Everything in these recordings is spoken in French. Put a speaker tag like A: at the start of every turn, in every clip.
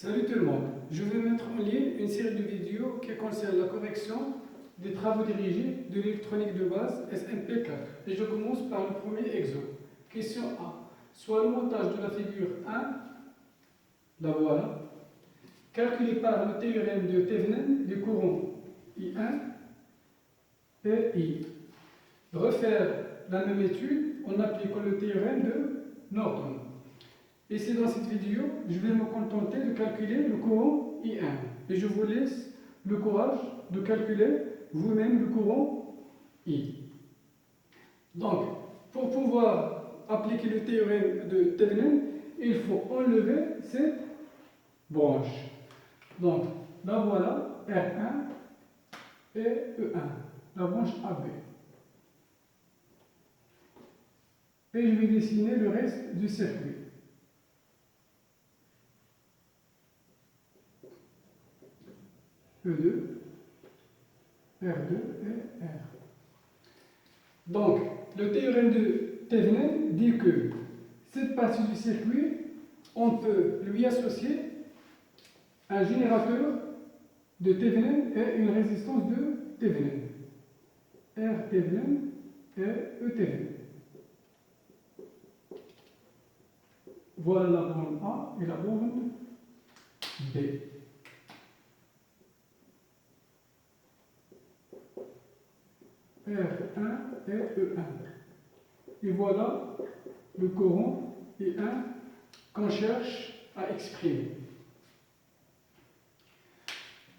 A: Salut tout le monde, je vais mettre en ligne une série de vidéos qui concerne la correction des travaux dirigés de l'électronique de base SMP4. Et je commence par le premier exo. Question A. Soit le montage de la figure 1, la voilà, calculé par le théorème de Thevenin des courants I1 et I. Refaire la même étude en appliquant le théorème de Norton. Ici dans cette vidéo, je vais me contenter de calculer le courant I1 et je vous laisse le courage de calculer vous-même le courant I. Donc, pour pouvoir appliquer le théorème de Thevenin, il faut enlever cette branche. Donc, la voilà, R1 et E1, la branche AB. Et je vais dessiner le reste du circuit. E2, R2 et R. Donc, le théorème de Thevenin dit que cette partie du circuit, on peut lui associer un générateur de Thevenin et une résistance de Thevenin. R Thevenin et E Thevenin. Voilà la borne A et la borne B. R1 et E1. Et voilà le courant I1 qu'on cherche à exprimer.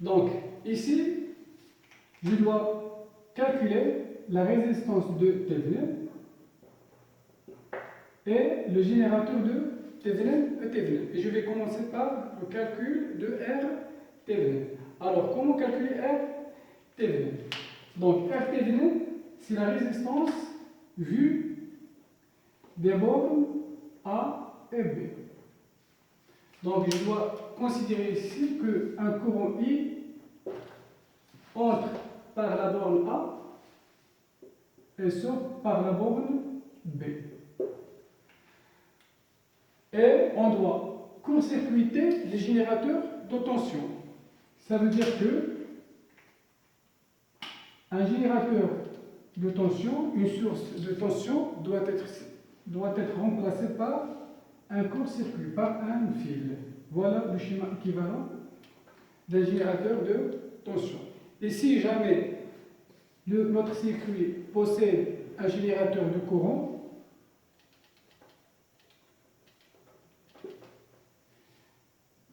A: Donc, ici, je dois calculer la résistance de Thevenin et le générateur de Thevenin et Thevenin. Et je vais commencer par le calcul de R Thevenin. Alors, comment calculer R Thevenin? Donc, R Thevenin, c'est la résistance vue des bornes A et B. Donc, je dois considérer ici qu'un courant I entre par la borne A et sort par la borne B. Et on doit court-circuiter les générateurs de tension. Ça veut dire que un générateur de tension, une source de tension, doit être remplacé par un court-circuit, par un fil. Voilà le schéma équivalent d'un générateur de tension. Et si jamais notre circuit possède un générateur de courant,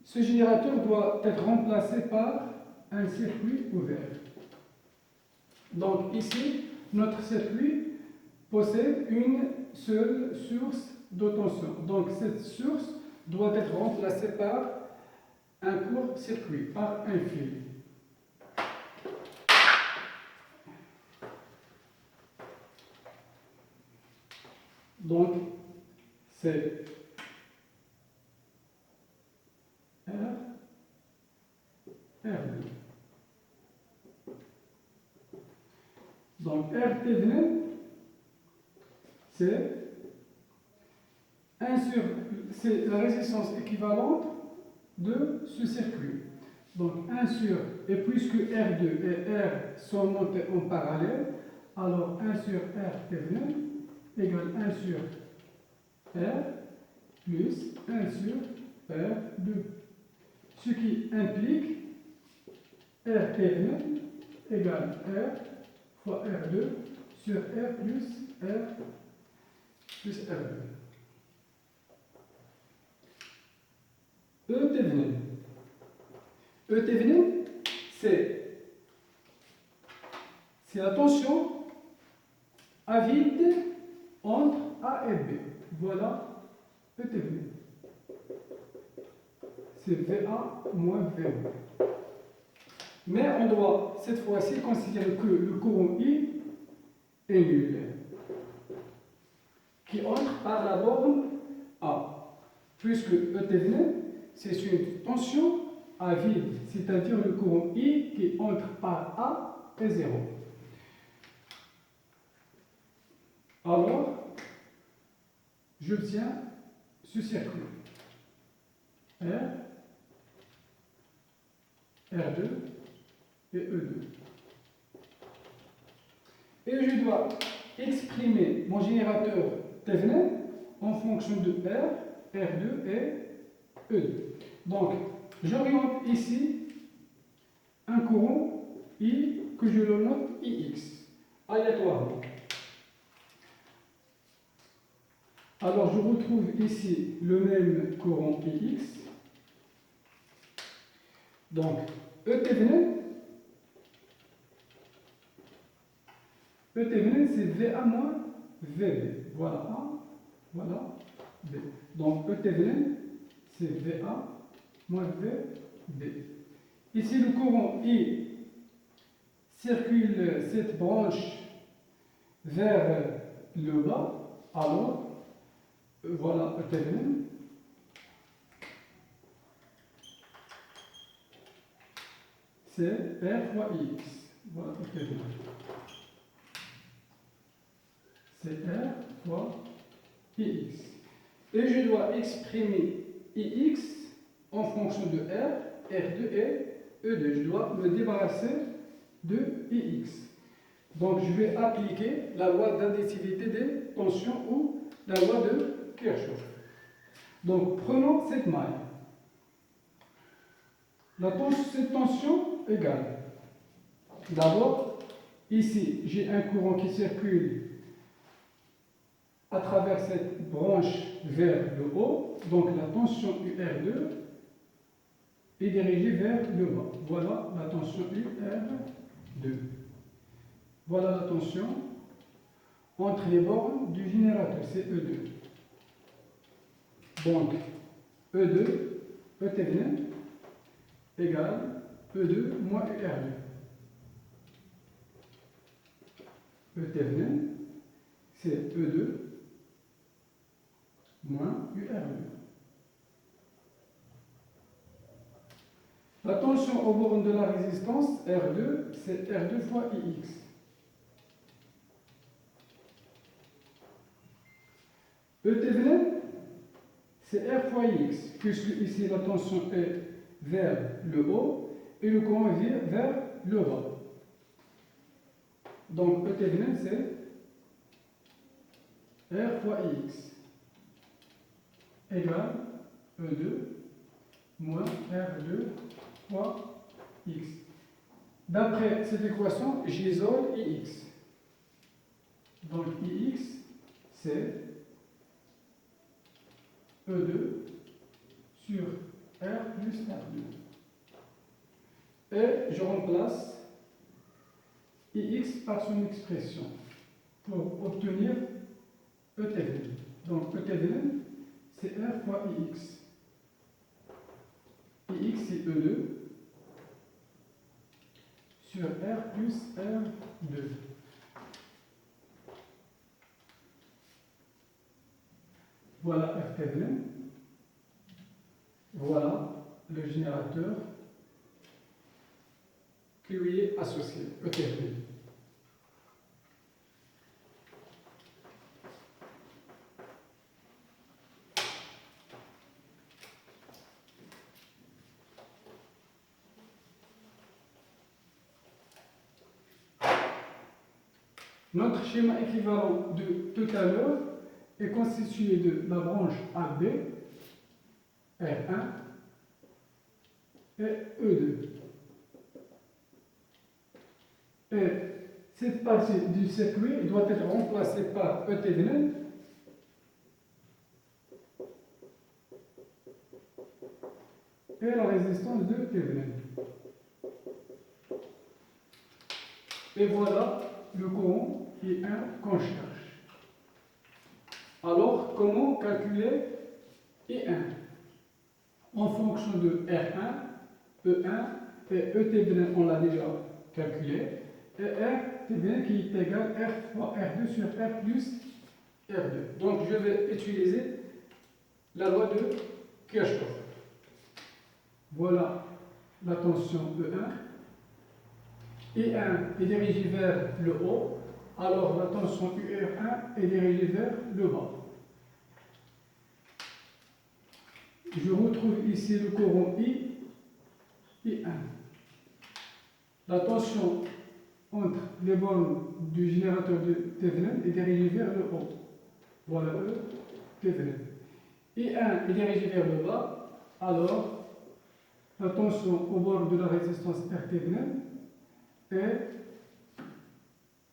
A: ce générateur doit être remplacé par un circuit ouvert. Donc ici, notre circuit possède une seule source de tension. Donc cette source doit être remplacée par un court-circuit, par un fil. Donc c'est R2. Donc R Thevenin, c'est la résistance équivalente de ce circuit. Donc 1 sur, et puisque R2 et R sont montés en parallèle, alors 1 sur R Thevenin égale 1 sur R plus 1 sur R2. Ce qui implique R Thevenin égale R fois R2 sur R plus R2. E Thevenin. E Thevenin, c'est la tension à vide entre A et B. Voilà E Thevenin. C'est VA moins VB. Mais on doit cette fois-ci considérer que le courant I est nul, qui entre par la borne A, puisque E Thevenin, c'est une tension à vide, c'est-à-dire le courant I qui entre par A est 0. Alors, j'obtiens ce circuit. R R2 et E2. Et je dois exprimer mon générateur Thévenin en fonction de R, R2 et E2. Donc, j'oriente ici un courant I que je le note IX, aléatoirement. Alors, je retrouve ici le même courant IX. Donc, E Thévenin, c'est VA moins VB. Voilà A, voilà B. Donc, E Thévenin, c'est VA moins VB. Ici, le courant I circule cette branche vers le bas. Alors, voilà E Thévenin. C'est R fois X. Voilà E Thévenin. C'est R fois IX. Et je dois exprimer IX en fonction de R, R2 et E2. Je dois me débarrasser de IX. Donc je vais appliquer la loi d'indicivité des tensions ou la loi de Kirchhoff. Donc prenons cette maille. Cette tension égale. D'abord, ici, j'ai un courant qui circule à travers cette branche vers le haut, donc la tension UR2 est dirigée vers le bas. Voilà la tension UR2. Voilà la tension entre les bornes du générateur, c'est E2. Donc, E2, E Thévenin, égale E2 moins UR2. E Thévenin, c'est E2 moins UR2. La tension aux bornes de la résistance, R2, c'est R2 fois IX. E Thévenin, c'est R fois X, puisque ici la tension est vers le haut et le courant vient vers le bas. Donc E Thévenin, c'est R fois X égale E2 moins R2 fois X. D'après cette équation, j'isole IX. Donc IX, c'est E2 sur R plus R2. Et je remplace IX par son expression pour obtenir E Thévenin. Donc E Thévenin, c'est R fois IX. IX, c'est E2 sur R plus R2. Voilà R Thévenin. Voilà le générateur qui lui est associé, E Thévenin. Notre schéma équivalent de tout à l'heure est constitué de la branche AB, R1 et E2. Et cette partie du circuit doit être remplacée par E Thévenin et la résistance de Thévenin. Et voilà le courant I1 qu'on cherche. Alors, comment calculer I1? En fonction de R1, E1 et E Thévenin, on l'a déjà calculé, et R Thévenin qui est égal à R fois R2 sur R plus R2. Donc, je vais utiliser la loi de Kirchhoff. Voilà la tension E1. I1 est dirigé vers le haut, alors la tension UR1 est dirigée vers le bas. Je retrouve ici le courant I1. la tension entre les bornes du générateur de Thevenin est dirigée vers le haut. Voilà E, Thevenin. I1 est dirigé vers le bas, alors la tension au bord de la résistance R Thevenin est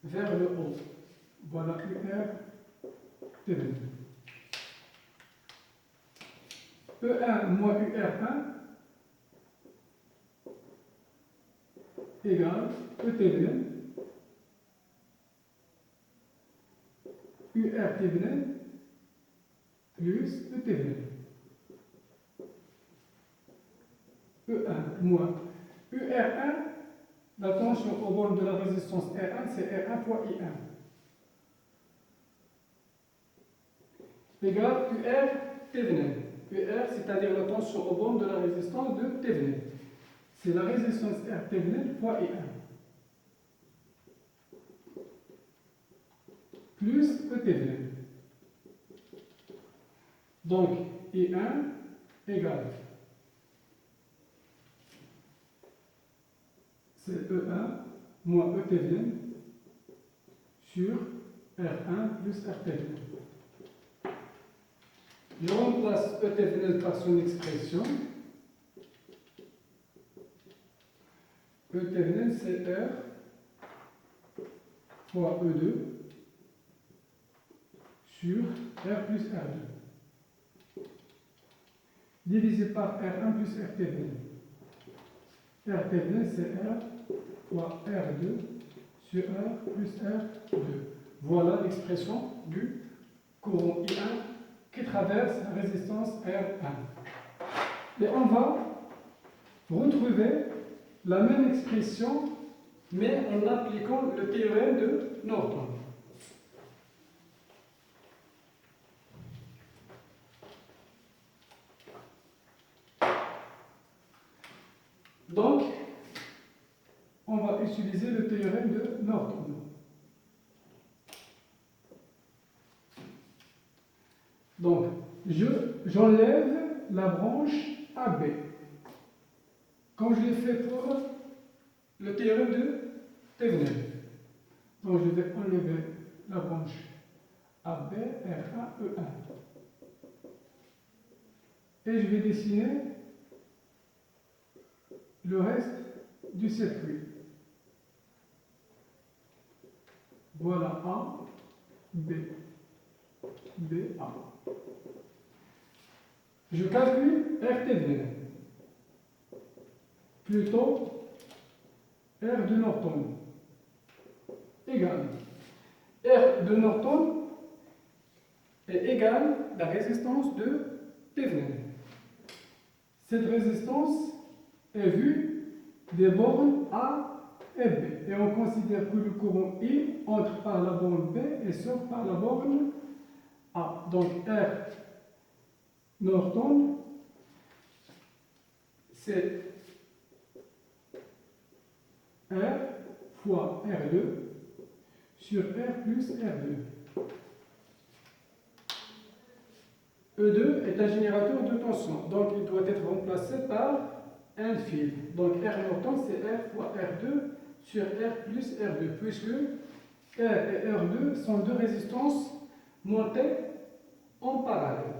A: vers le haut. Voilà UR Thevenin. E1 moins UR1 égale E Thevenin UR Thevenin plus E Thevenin. E1 moins UR1, la tension au bord de la résistance R1, c'est R1 fois I1. Égale UR Thevenin. UR, c'est-à-dire la tension au bord de la résistance de Thevenin. C'est la résistance R Thevenin fois I1. Plus E Thevenin. Donc, I1 égale, c'est E1 moins E Thevenin sur R1 plus R Thevenin. Je remplace E Thevenin par son expression. E Thevenin, c'est R fois E2 sur R plus R2. Divisé par R1 plus R Thevenin. R Thevenin, c'est R fois R2 sur R plus R2. Voilà l'expression du courant I1 qui traverse la résistance R1. Et on va retrouver la même expression, mais en appliquant le théorème de Norton. Donc, on va utiliser le théorème de Norton. Donc, j'enlève la branche AB, comme je l'ai fait pour le théorème de Thevenin. Donc, je vais enlever la branche AB, R1, E1. Et je vais dessiner le reste du circuit. Voilà A, B, B, A. Je calcule R Thevenin, plutôt R de Norton, égale R de Norton est égal à la résistance de Thevenin. Cette résistance est vue des bornes A et B. Et on considère que le courant I entre par la borne B et sort par la borne A. Donc R Norton, c'est R fois R2 sur R plus R2. E2 est un générateur de tension, donc il doit être remplacé par un fil. Donc R Norton, c'est R fois R2 sur R plus R2, puisque R et R2 sont deux résistances montées en parallèle.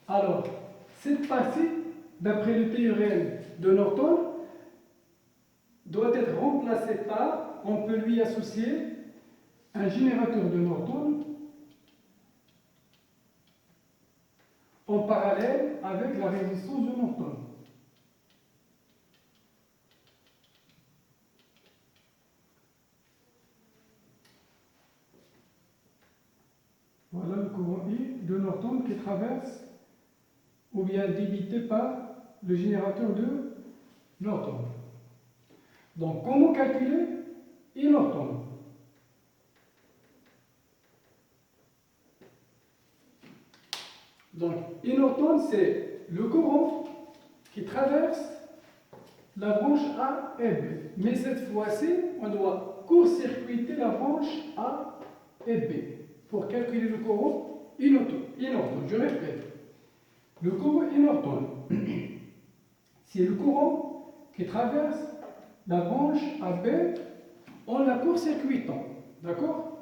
A: Alors, cette partie, d'après le théorème de Norton, doit être remplacée par, on peut lui associer un générateur de Norton en parallèle avec la résistance de Norton. Voilà le courant I de Norton qui traverse ou bien débité par le générateur de Norton. Donc, comment calculer I Norton? Donc, I Norton, c'est le courant qui traverse la branche A et B. Mais cette fois-ci, on doit court-circuiter la branche A et B pour calculer le courant I Norton. Je répète, le courant I Norton, c'est le courant qui traverse la branche AB en la court-circuitant. D'accord?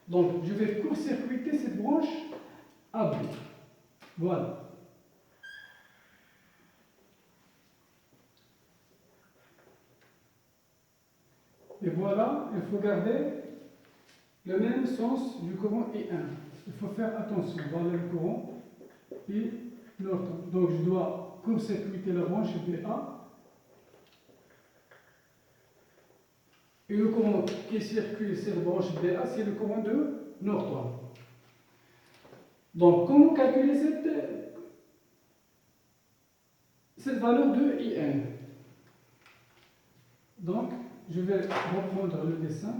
A: Donc, je vais court-circuiter cette branche AB. Voilà. Et voilà, il faut garder le même sens du courant I1. Il faut faire attention. Voilà le courant I Norton. Donc, je dois court-circuiter la branche BA. Et le courant qui circule cette branche BA, c'est le courant de Norton. Donc, comment calculer cette valeur de IN? Donc, je vais reprendre le dessin.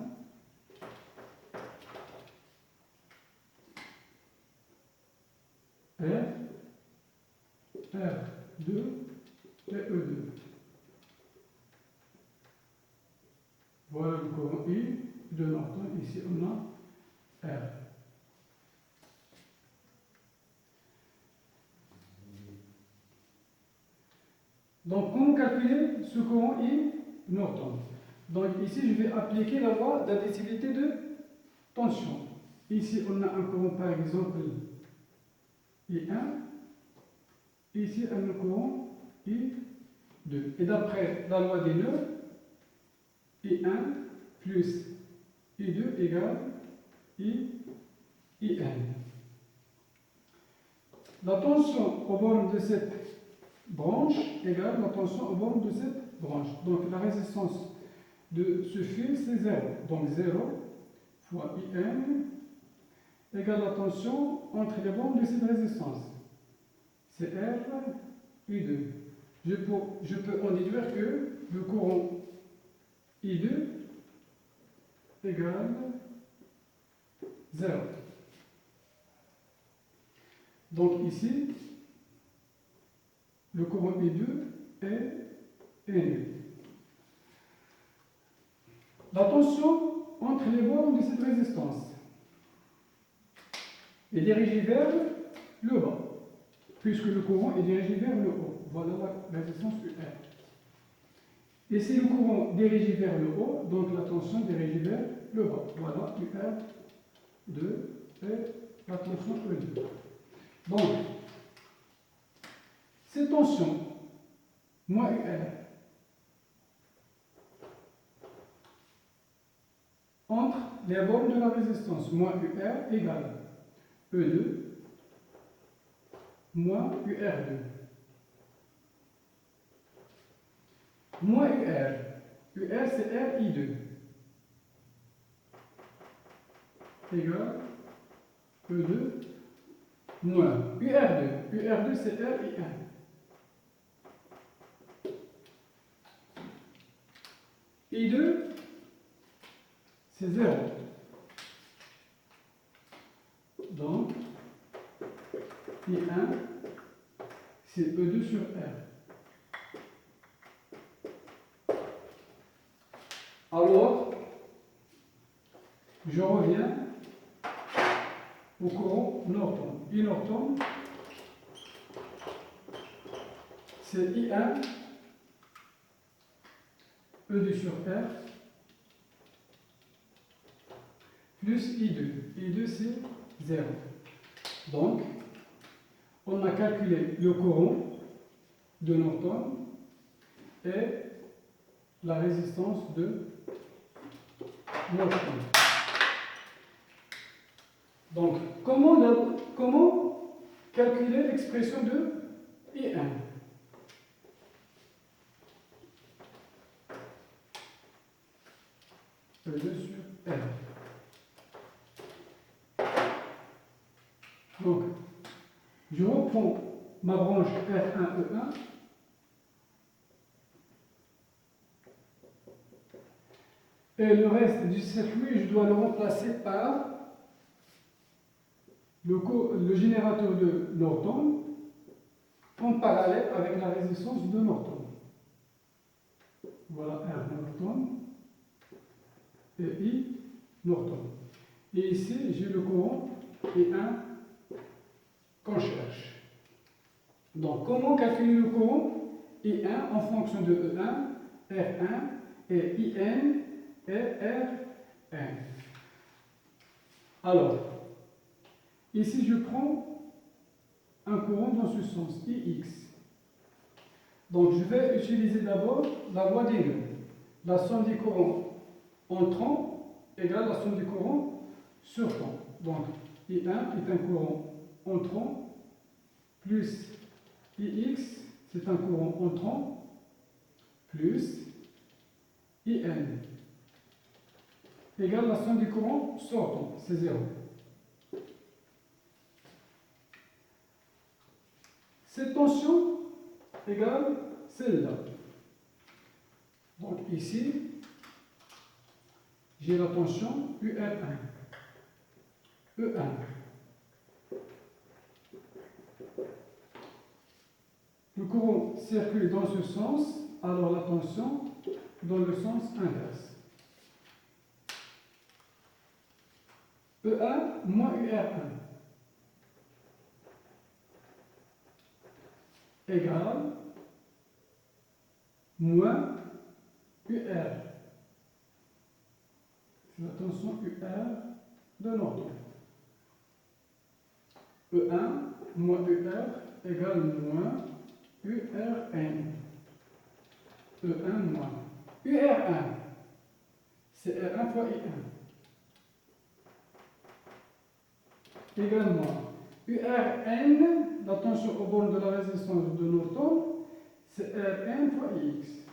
A: R2 et E2. Voilà le courant I de Norton. Ici, on a R. Donc, comment calculer ce courant I Norton? Donc, ici, je vais appliquer la loi d'additivité de tension. Ici, on a un courant, par exemple, I1. Ici, un courant I2. Et d'après la loi des nœuds, I1 plus I2 égale IN. La tension aux bornes de cette branche égale la tension aux bornes de cette branche. Donc la résistance de ce fil, c'est 0. Donc 0 fois IN égale la tension entre les bornes de cette résistance. C'est R, I2. Je peux en déduire que le courant I2 égale 0. Donc ici, le courant I2 est nul. La tension entre les bornes de cette résistance est dirigée vers le bas, puisque le courant est dirigé vers le haut. Voilà la résistance UR. Et c'est le courant dirigé vers le haut, donc la tension dirigée vers le bas. Voilà UR2 et la tension E2. Donc, cette tension, moins UR, entre les bornes de la résistance, moins UR égale E2 moins UR2. Moins UR. UR, c'est RI2. Égale E2 moins UR2. UR2, c'est RI1. I2, c'est 0. Donc, I1, c'est E2 sur R. Alors, je reviens au courant Norton. I Norton, c'est I1, E2 sur R, plus I2. I2, c'est 0. Donc, on a calculé le courant de Norton et la résistance de Norton. Donc, comment calculer l'expression de I1? E2 sur R. Donc, je reprends ma branche R1E1. Et le reste du circuit, je dois le remplacer par le générateur de Norton en parallèle avec la résistance de Norton. Voilà R Norton et I Norton. Et ici, j'ai le courant I1 qu'on cherche. Donc, comment calculer le courant I1 en fonction de E1, R1 et IN et Rn. Alors, ici je prends un courant dans ce sens, Ix. Donc je vais utiliser d'abord la loi des nœuds. La somme des courants entrants égale la somme des courants sortants. Donc I1 est un courant entrant plus Ix, c'est un courant entrant plus IN égale la somme des courants sortants, c'est 0. Cette tension égale celle-là. Donc ici, j'ai la tension UR1. E1. Le courant circule dans ce sens, alors la tension dans le sens inverse. E1 moins UR1 égale moins UR. C'est la tension UR de Norton. E1 moins UR égale moins URN. E1 moins UR1, c'est R1 fois I1. Également, URN, la tension au bord de la résistance de Norton, c'est Rn fois Ix.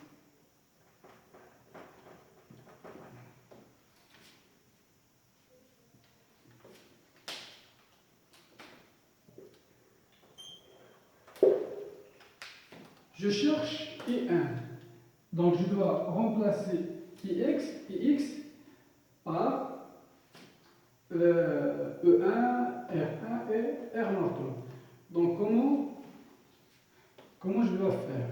A: Je cherche I1. Donc je dois remplacer Ix par E1, R1 et R Norton. Donc comment je dois faire?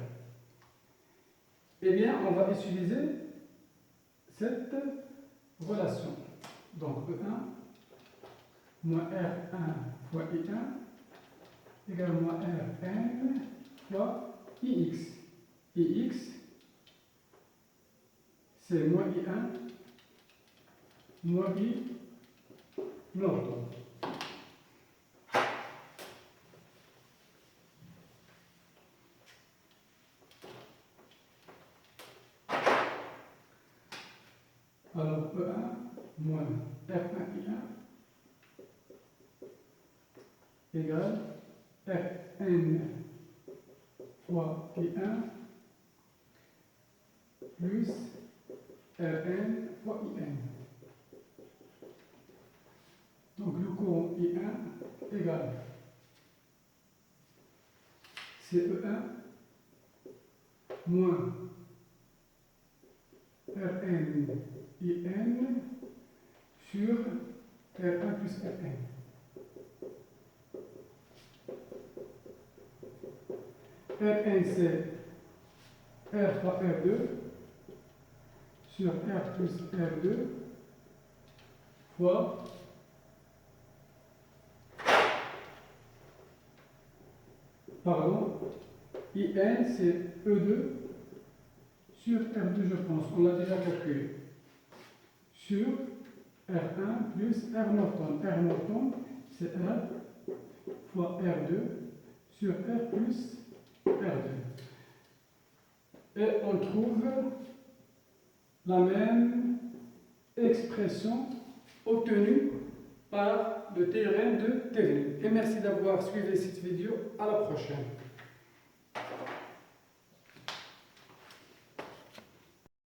A: Eh bien, on va utiliser cette relation. Donc E1 moins R1 fois I1 égale moins Rn fois Ix. Ix, c'est moins I1 moins I Norton. Alors E1 moins R1I1 égale Rn fois I1 plus Rn fois In. Donc le courant I1 égale CE1 moins Rn IN sur R1 plus Rn. Rn c'est R fois R2 sur R plus R2 fois IN c'est E2 sur R2 je pense, on l'a déjà calculé, sur R1 plus R Norton. R Norton c'est R fois R2 sur R plus R2. Et on trouve la même expression obtenue par le théorème de Thevenin. Et merci d'avoir suivi cette vidéo. À la prochaine.